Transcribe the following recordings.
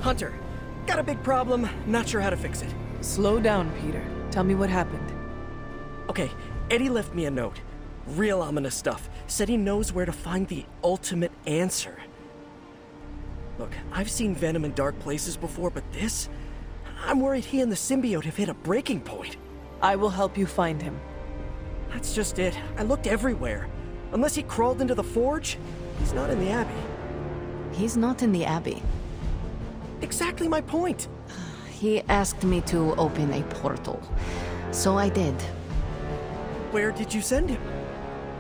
Hunter, got a big problem, not sure how to fix it. Slow down, Peter. Tell me what happened. Okay, Eddie left me a note. Real ominous stuff. Said he knows where to find the ultimate answer. Look, I've seen Venom in dark places before, but this? I'm worried he and the symbiote have hit a breaking point. I will help you find him. That's just it. I looked everywhere. Unless he crawled into the forge, he's not in the Abbey. He's not in the Abbey. Exactly my point. He asked me to open a portal, so I did. Where did you send him?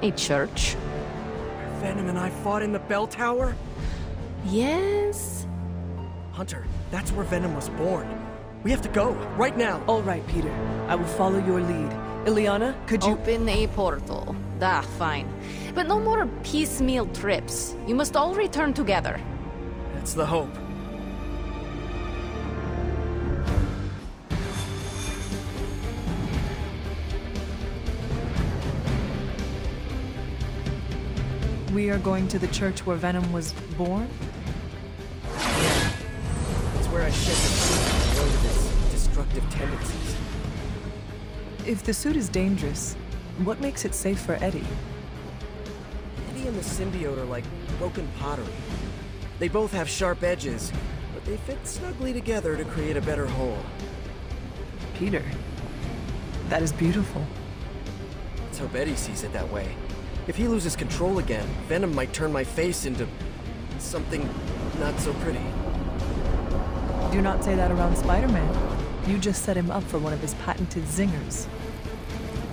A church? Where Venom and I fought in the bell tower? Yes? Hunter, that's where Venom was born. We have to go, right now. All right, Peter. I will follow your lead. Ileana, could you— Open a portal. Ah, fine. But no more piecemeal trips. You must all return together. That's the hope. We are going to the church where Venom was born? Yeah. It's where I shed the suit and of its destructive tendencies. If the suit is dangerous, what makes it safe for Eddie? Eddie and the symbiote are like broken pottery. They both have sharp edges, but they fit snugly together to create a better whole. Peter, that is beautiful. Let's hope Eddie sees it that way. If he loses control again, Venom might turn my face into something not so pretty. Do not say that around Spider-Man. You just set him up for one of his patented zingers.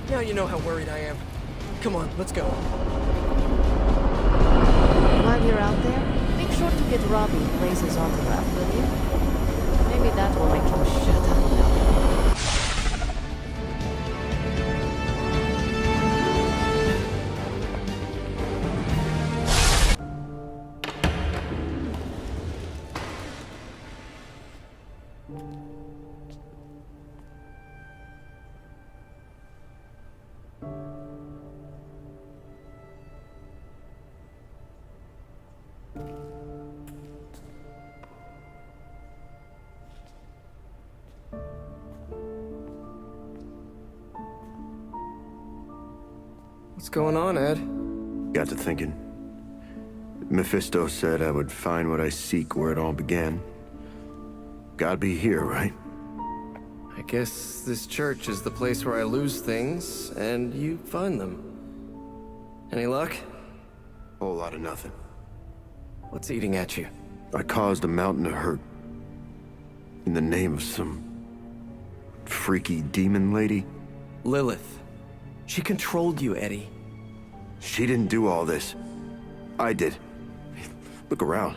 Now you know how worried I am. Come on, let's go. While you're out there, make sure to get Robbie Blaze's autograph, will you? Maybe that will make him shut up now. What's going on, Ed? Got to thinking. Mephisto said I would find what I seek where it all began. Gotta be here, right? I guess this church is the place where I lose things, and you find them. Any luck? Whole lot of nothing. What's eating at you? I caused a mountain of hurt. In the name of some freaky demon lady. Lilith. She controlled you, Eddie. She didn't do all this. I did. Look around.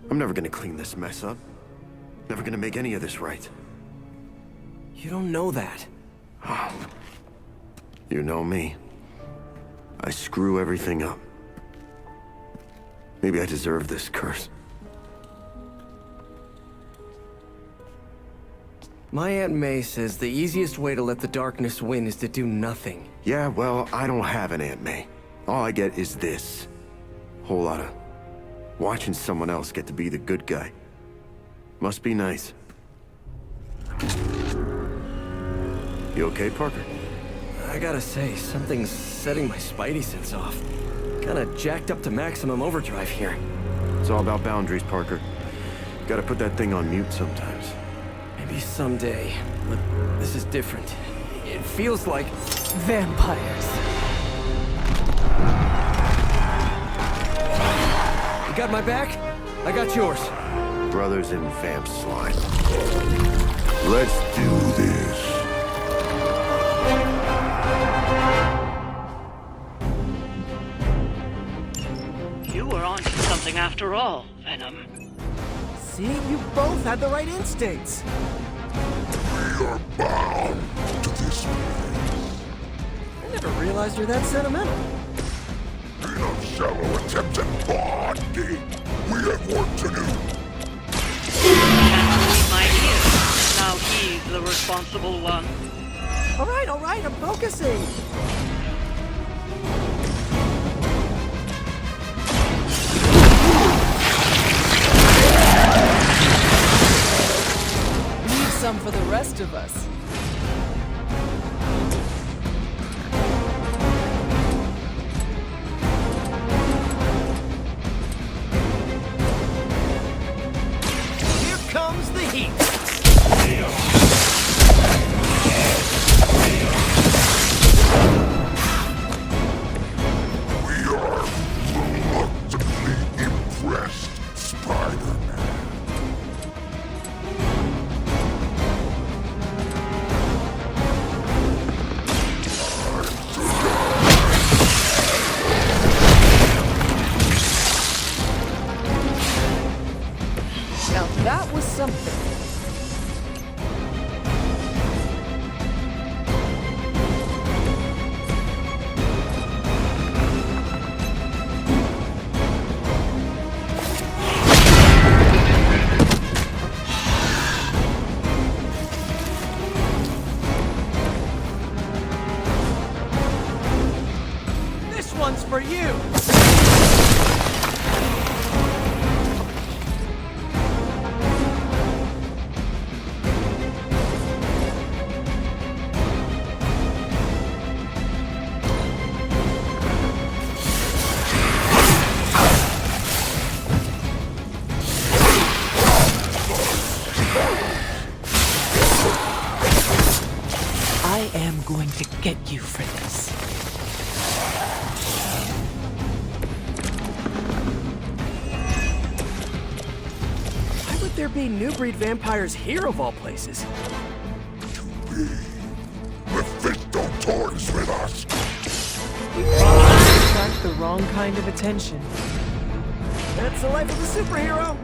I'm never gonna clean this mess up. Never gonna make any of this right. You don't know that. You know me. I screw everything up. Maybe I deserve this curse. My Aunt May says the easiest way to let the darkness win is to do nothing. Yeah, well, I don't have an Aunt May. All I get is this. Whole lot of watching someone else get to be the good guy. Must be nice. You okay, Parker? I gotta say, something's setting my spidey sense off. Kinda jacked up to maximum overdrive here. It's all about boundaries, Parker. Gotta put that thing on mute sometimes. Maybe someday, but this is different. It feels like... Vampires. You got my back? I got yours. Brothers in vamp slime. Let's do this. You were onto something after all, Venom. See, you both had the right instincts. We are bound to this place. I never realized you're that sentimental. Be not shallow attempts at bonding. We have work to do. Can't believe my ears. Now he's the responsible one. All right, I'm focusing. rest of us. Here comes the heat. We are reluctantly impressed, Spider-Man. Now that was something. This one's for you. I am going to get you for this. Why would there be new breed vampires here of all places? Mephisto toys with us. Attract the wrong kind of attention. That's the life of a superhero.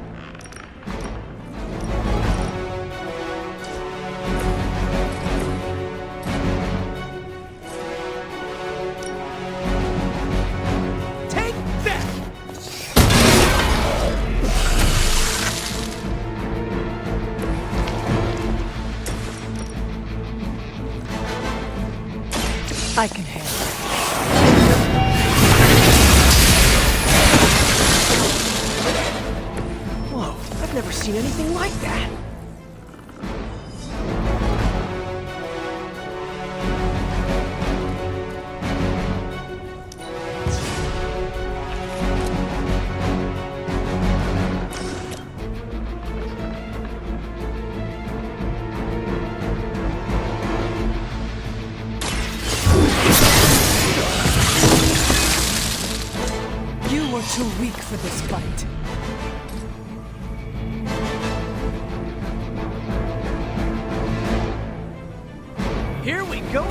Take that! I can handle it. Whoa, I've never seen anything like that. You are too weak for this fight. Here we go.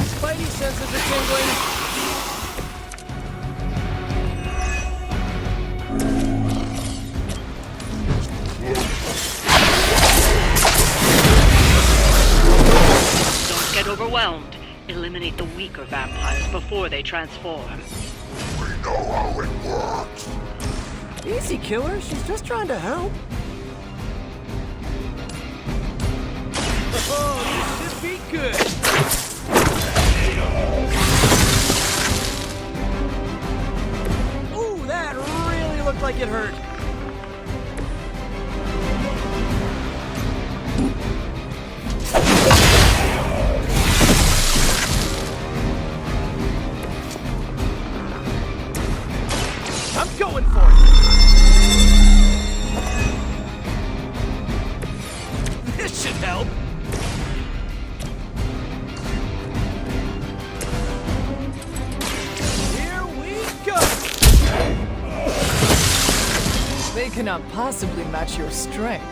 Spidey senses are tingling. Don't get overwhelmed. Eliminate the weaker vampires before they transform. We know how it works. Easy, killer. She's just trying to help. Oh, this should be good. Ooh, that really looked like it hurt. I'm going for it. This should help. Here we go. They cannot possibly match your strength.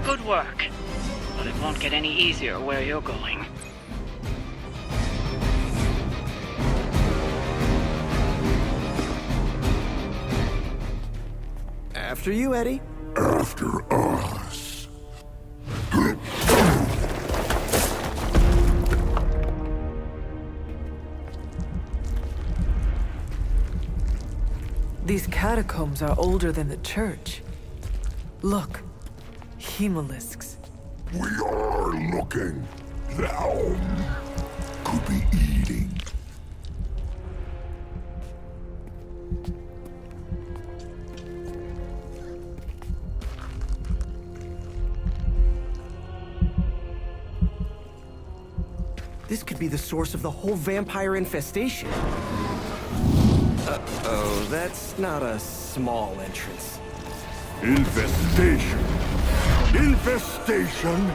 Good work. But it won't get any easier where you're going. After you, Eddie. After us. These catacombs are older than the church. Look, hemolisks. We are looking. Now could be eating. This could be the source of the whole vampire infestation. Uh-oh, that's not a small entrance. Infestation. Infestation.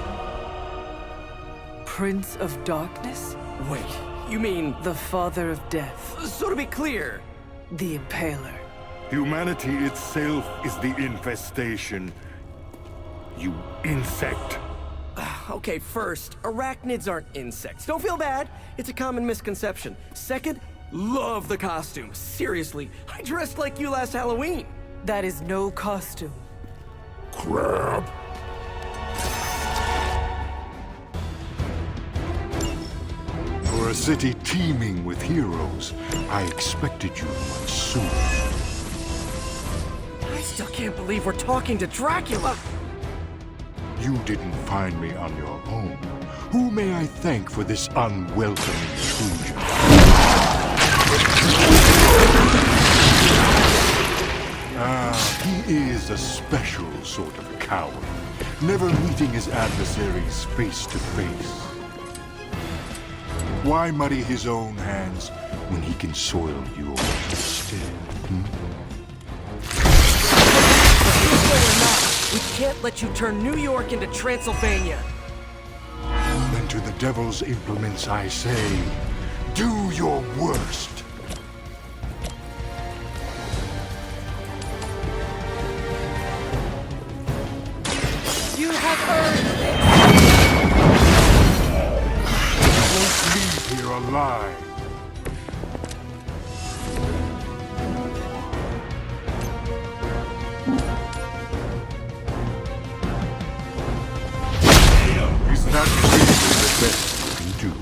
Prince of Darkness? Wait, you mean... The Father of Death. So to be clear... The Impaler. Humanity itself is the infestation. You insect. Okay, first, arachnids aren't insects. Don't feel bad. It's a common misconception. Second, love the costume. Seriously, I dressed like you last Halloween. That is no costume. Crab. For a city teeming with heroes, I expected you much sooner. I still can't believe we're talking to Dracula. You didn't find me on your own. Who may I thank for this unwelcome intrusion? He is a special sort of coward, never meeting his adversaries face to face. Why muddy his own hands when he can soil yours instead? We can't let you turn New York into Transylvania. Then to the devil's implements I say, do your worst. You have earned You won't leave here alive. Is that really the best you can do?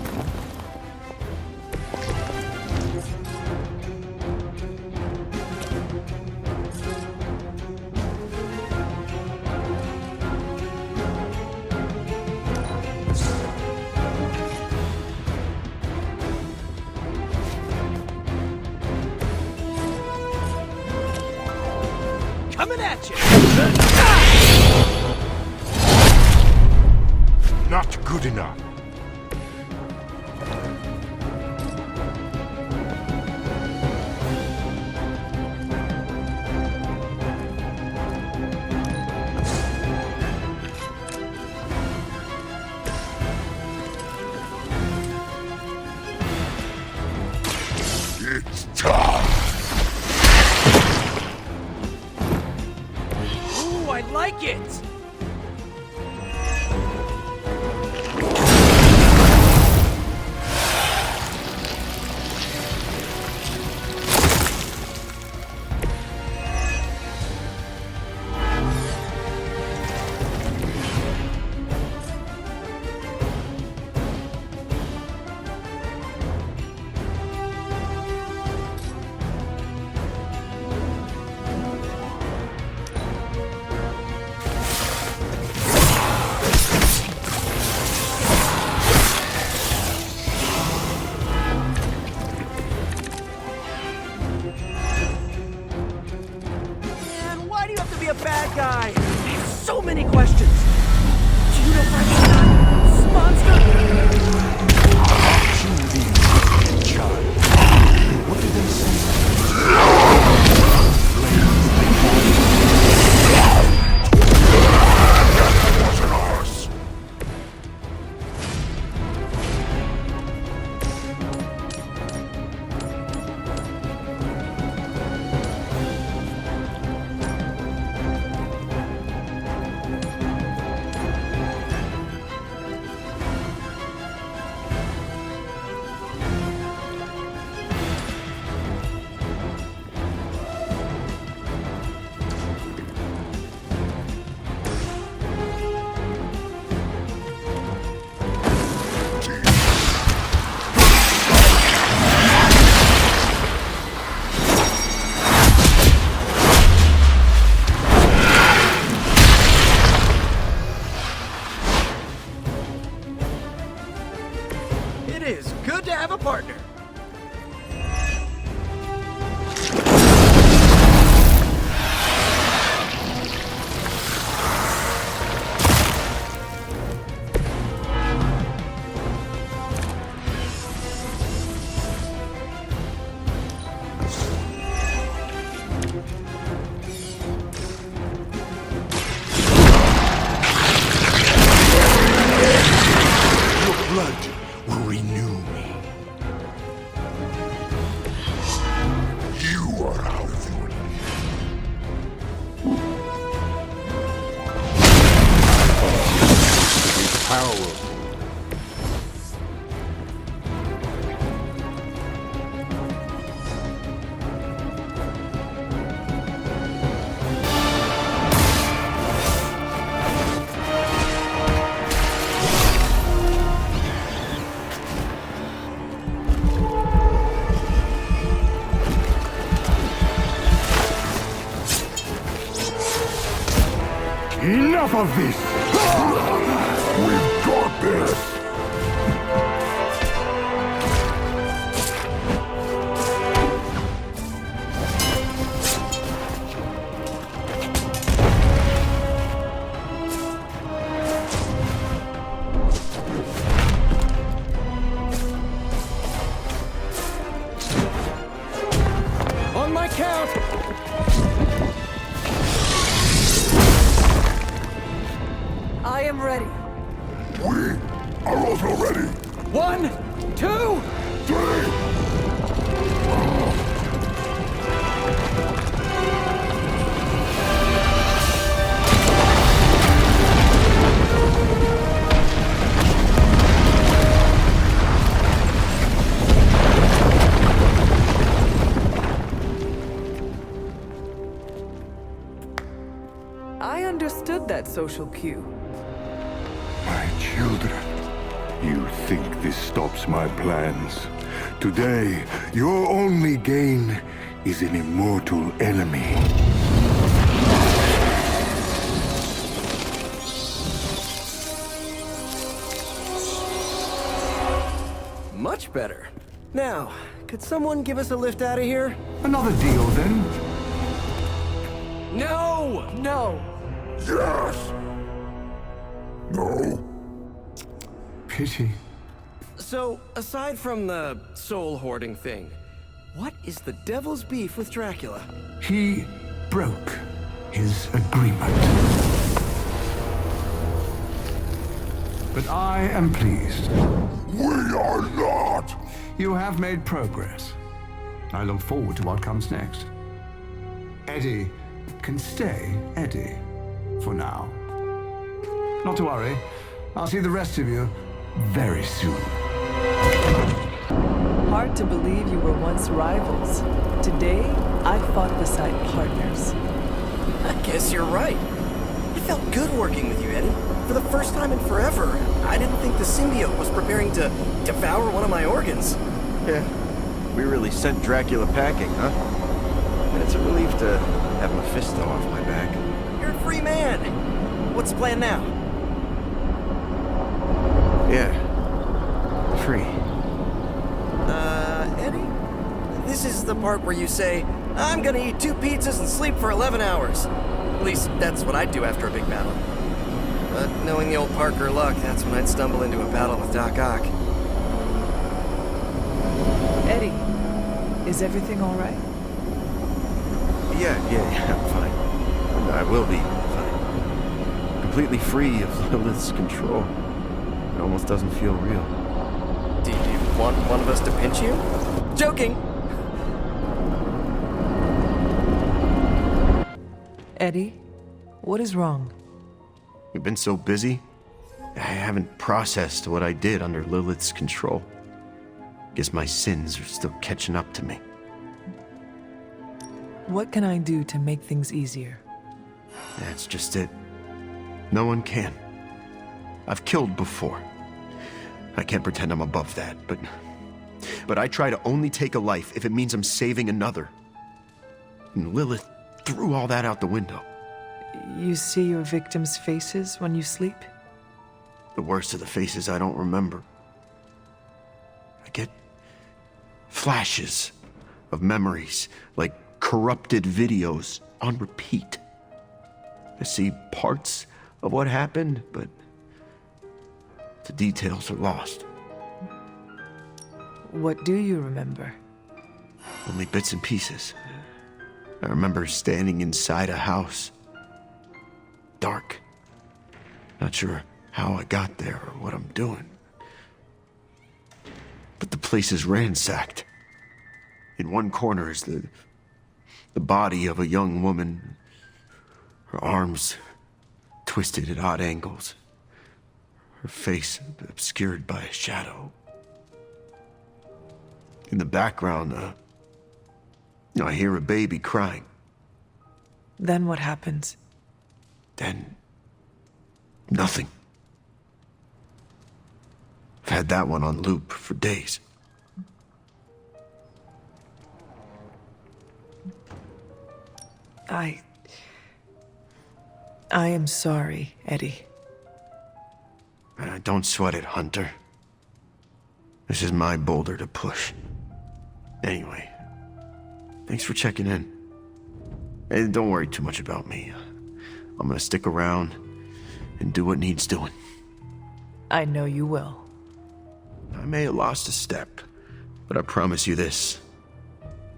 Coming at you! Not good enough. It's time. Ooh, I like it! Man, why do you have to be a bad guy? I have so many questions. Do you know Frankenstein? Monster? Child. What did they say? That wasn't ours. partner. Blood will renew me. You are out of your league. To be powerful. Enough of this! We've got this! On my count! I am ready. We are also ready. 1, 2... 3! I understood that social cue. My children, you think this stops my plans? Today, your only gain is an immortal enemy. Much better. Now, could someone give us a lift out of here? Another deal, then? No! No. Yes! No? Pity. So, aside from the soul hoarding thing, what is the devil's beef with Dracula? He broke his agreement. But I am pleased. We are not! You have made progress. I look forward to what comes next. Eddie can stay Eddie for now. Not to worry. I'll see the rest of you very soon. Hard to believe you were once rivals. Today, I fought beside partners. I guess you're right. It felt good working with you, Eddie. For the first time in forever, I didn't think the symbiote was preparing to devour one of my organs. Yeah, we really sent Dracula packing, huh? And it's a relief to have Mephisto off my back. You're a free man. What's the plan now? Yeah, free. Eddie? This is the part where you say, I'm gonna eat 2 pizzas and sleep for 11 hours. At least, that's what I'd do after a big battle. But knowing the old Parker luck, that's when I'd stumble into a battle with Doc Ock. Eddie, is everything all right? Yeah, I'm fine. I will be fine. Completely free of Lilith's control. It almost doesn't feel real. Do you want one of us to pinch you? Joking! Eddie, what is wrong? We've been so busy, I haven't processed what I did under Lilith's control. Guess my sins are still catching up to me. What can I do to make things easier? That's just it. No one can. I've killed before. I can't pretend I'm above that, but I try to only take a life if it means I'm saving another. And Lilith threw all that out the window. You see your victims' faces when you sleep? The worst of the faces I don't remember. I get Flashes of memories, like corrupted videos on repeat. I see parts of what happened, but the details are lost. What do you remember? Only bits and pieces. I remember standing inside a house. Dark. Not sure how I got there or what I'm doing. But the place is ransacked. In one corner is the body of a young woman. Her arms twisted at odd angles. Her face obscured by a shadow. In the background, I hear a baby crying. Then what happens? Then, nothing. I've had that one on loop for days. I am sorry, Eddie. Don't sweat it, Hunter. This is my boulder to push. Anyway, thanks for checking in. And don't worry too much about me. I'm gonna stick around and do what needs doing. I know you will. I may have lost a step, but I promise you this.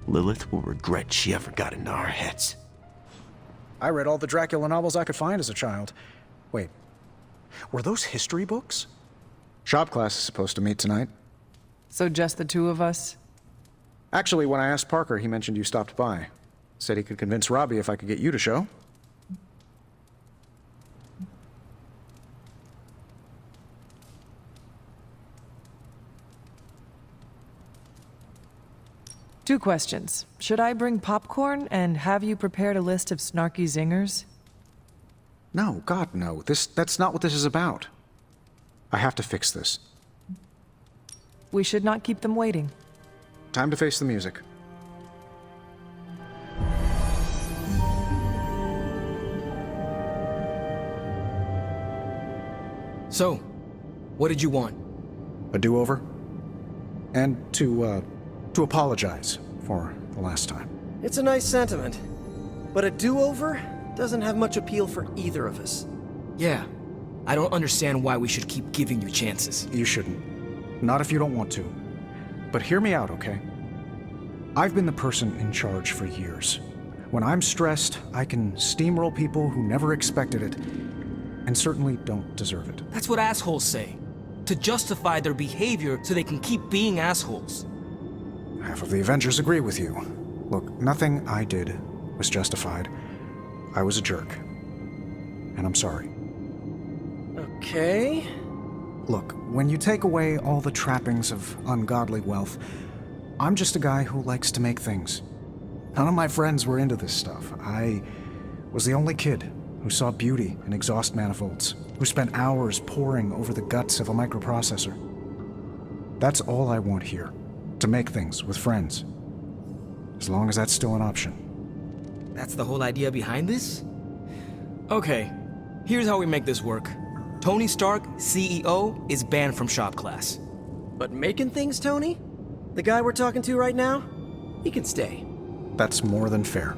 Lilith will regret she ever got into our heads. I read all the Dracula novels I could find as a child. Wait, were those history books? Shop class is supposed to meet tonight. So just the two of us? Actually, when I asked Parker, he mentioned you stopped by. Said he could convince Robbie if I could get you to show. Two questions. Should I bring popcorn and have you prepared a list of snarky zingers? No, God, no. That's not what this is about. I have to fix this. We should not keep them waiting. Time to face the music. So, what did you want? A do-over? And to apologize for the last time. It's a nice sentiment, but a do-over doesn't have much appeal for either of us. Yeah, I don't understand why we should keep giving you chances. You shouldn't. Not if you don't want to. But hear me out, okay? I've been the person in charge for years. When I'm stressed, I can steamroll people who never expected it, and certainly don't deserve it. That's what assholes say. To justify their behavior so they can keep being assholes. Half of the Avengers agree with you. Look, nothing I did was justified. I was a jerk. And I'm sorry. Okay. Look, when you take away all the trappings of ungodly wealth, I'm just a guy who likes to make things. None of my friends were into this stuff. I was the only kid who saw beauty in exhaust manifolds, who spent hours poring over the guts of a microprocessor. That's all I want here, to make things with friends. As long as that's still an option. That's the whole idea behind this? Okay, here's how we make this work. Tony Stark, CEO, is banned from shop class. But making things, Tony? The guy we're talking to right now? He can stay. That's more than fair.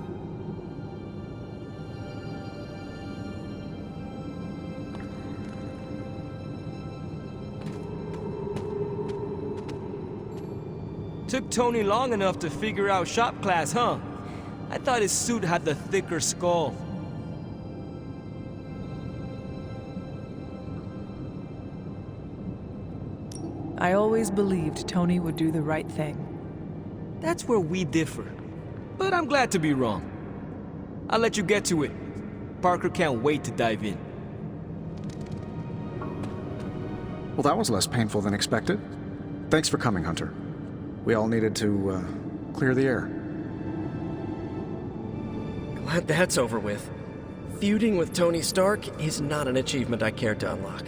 Took Tony long enough to figure out shop class, huh? I thought his suit had the thicker skull. I always believed Tony would do the right thing. That's where we differ. But I'm glad to be wrong. I'll let you get to it. Parker can't wait to dive in. Well, that was less painful than expected. Thanks for coming, Hunter. We all needed to, clear the air. Glad that's over with. Feuding with Tony Stark is not an achievement I care to unlock.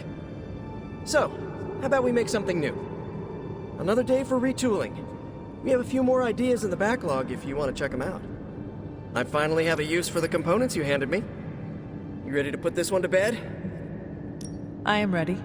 So, how about we make something new? Another day for retooling. We have a few more ideas in the backlog if you want to check them out. I finally have a use for the components you handed me. You ready to put this one to bed? I am ready.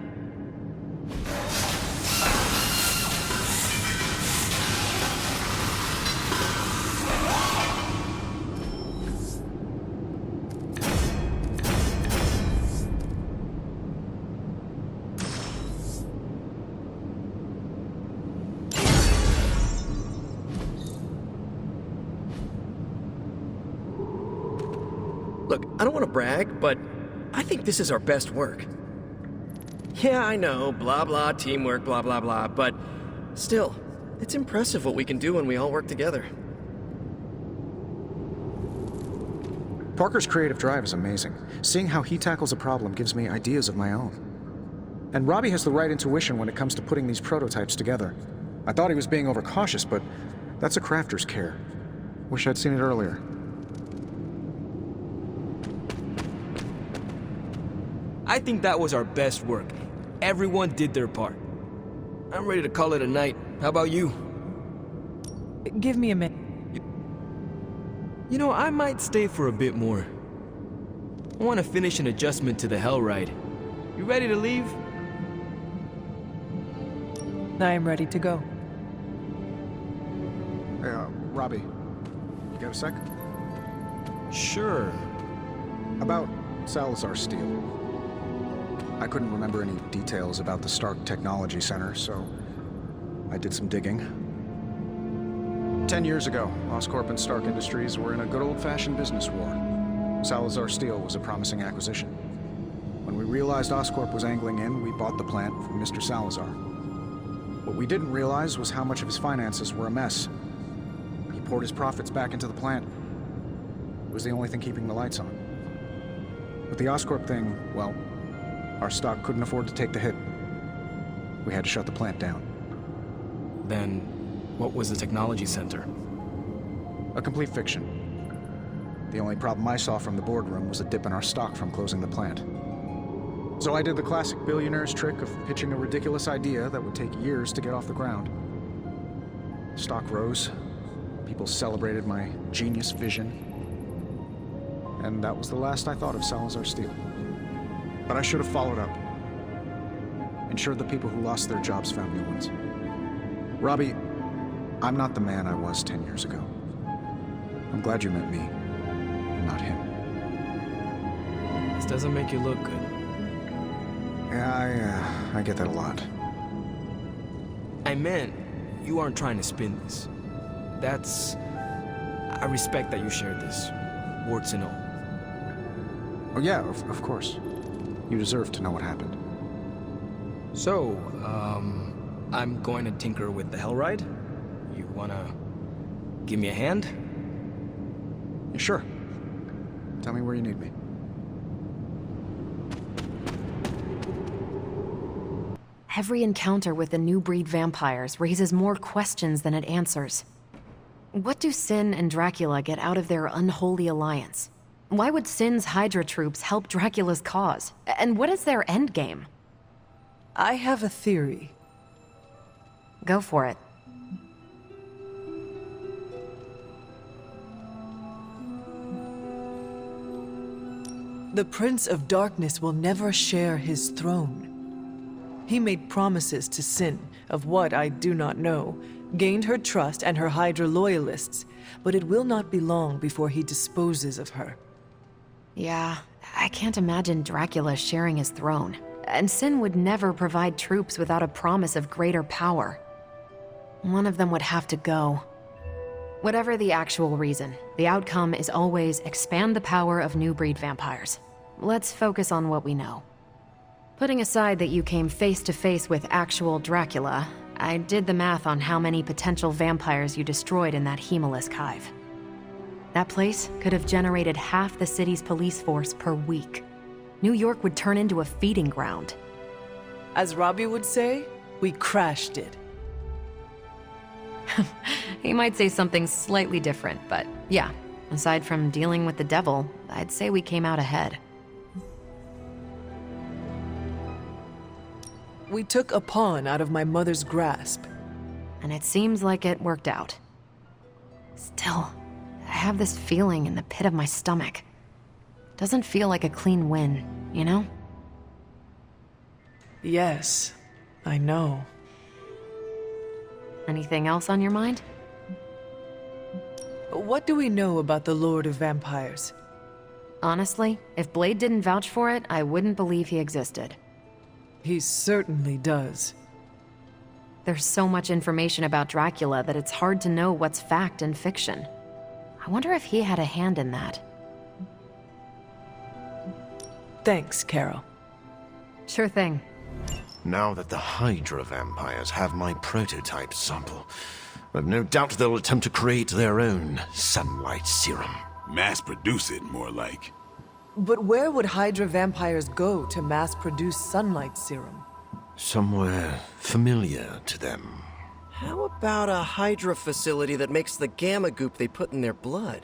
I don't want to brag, but I think this is our best work. Yeah, I know, blah blah, teamwork, blah blah blah, but still, it's impressive what we can do when we all work together. Parker's creative drive is amazing. Seeing how he tackles a problem gives me ideas of my own. And Robbie has the right intuition when it comes to putting these prototypes together. I thought he was being overcautious, but that's a crafter's care. Wish I'd seen it earlier. I think that was our best work. Everyone did their part. I'm ready to call it a night. How about you? Give me a minute. You know, I might stay for a bit more. I want to finish an adjustment to the Hell Ride. You ready to leave? I am ready to go. Hey, Robbie, you got a sec? Sure. About Salazar Steel. I couldn't remember any details about the Stark Technology Center, so I did some digging. 10 years ago, Oscorp and Stark Industries were in a good old-fashioned business war. Salazar Steel was a promising acquisition. When we realized Oscorp was angling in, we bought the plant from Mr. Salazar. What we didn't realize was how much of his finances were a mess. He poured his profits back into the plant. It was the only thing keeping the lights on. With the Oscorp thing, well, our stock couldn't afford to take the hit. We had to shut the plant down. Then, what was the technology center? A complete fiction. The only problem I saw from the boardroom was a dip in our stock from closing the plant. So I did the classic billionaire's trick of pitching a ridiculous idea that would take years to get off the ground. Stock rose. People celebrated my genius vision. And that was the last I thought of Salazar Steel. But I should have followed up. Ensured the people who lost their jobs found new ones. Robbie, I'm not the man I was 10 years ago. I'm glad you met me, and not him. This doesn't make you look good. Yeah, I get that a lot. I meant, you aren't trying to spin this. That's... I respect that you shared this, warts and all. Oh yeah, of course. You deserve to know what happened. So, I'm going to tinker with the Hell Ride? You wanna give me a hand? Sure. Tell me where you need me. Every encounter with the new breed vampires raises more questions than it answers. What do Sin and Dracula get out of their unholy alliance? Why would Sin's Hydra troops help Dracula's cause? And what is their endgame? I have a theory. Go for it. The Prince of Darkness will never share his throne. He made promises to Sin of what I do not know, gained her trust and her Hydra loyalists, but it will not be long before he disposes of her. Yeah, I can't imagine Dracula sharing his throne. And Sin would never provide troops without a promise of greater power. One of them would have to go. Whatever the actual reason, the outcome is always expand the power of new breed vampires. Let's focus on what we know. Putting aside that you came face to face with actual Dracula, I did the math on how many potential vampires you destroyed in that Hemalisk hive. That place could have generated half the city's police force per week. New York would turn into a feeding ground. As Robbie would say, we crashed it. He might say something slightly different, but yeah, aside from dealing with the devil, I'd say we came out ahead. We took a pawn out of my mother's grasp. And it seems like it worked out. Still, I have this feeling in the pit of my stomach. Doesn't feel like a clean win, you know? Yes, I know. Anything else on your mind? What do we know about the Lord of Vampires? Honestly, if Blade didn't vouch for it, I wouldn't believe he existed. He certainly does. There's so much information about Dracula that it's hard to know what's fact and fiction. I wonder if he had a hand in that. Thanks, Carol. Sure thing. Now that the Hydra vampires have my prototype sample, I've no doubt they'll attempt to create their own sunlight serum. Mass produce it, more like. But where would Hydra vampires go to mass-produce sunlight serum? Somewhere familiar to them. How about a Hydra facility that makes the gamma goop they put in their blood?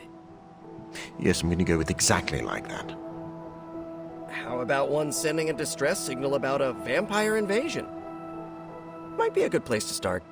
Yes, I'm gonna go with exactly like that. How about one sending a distress signal about a vampire invasion? Might be a good place to start.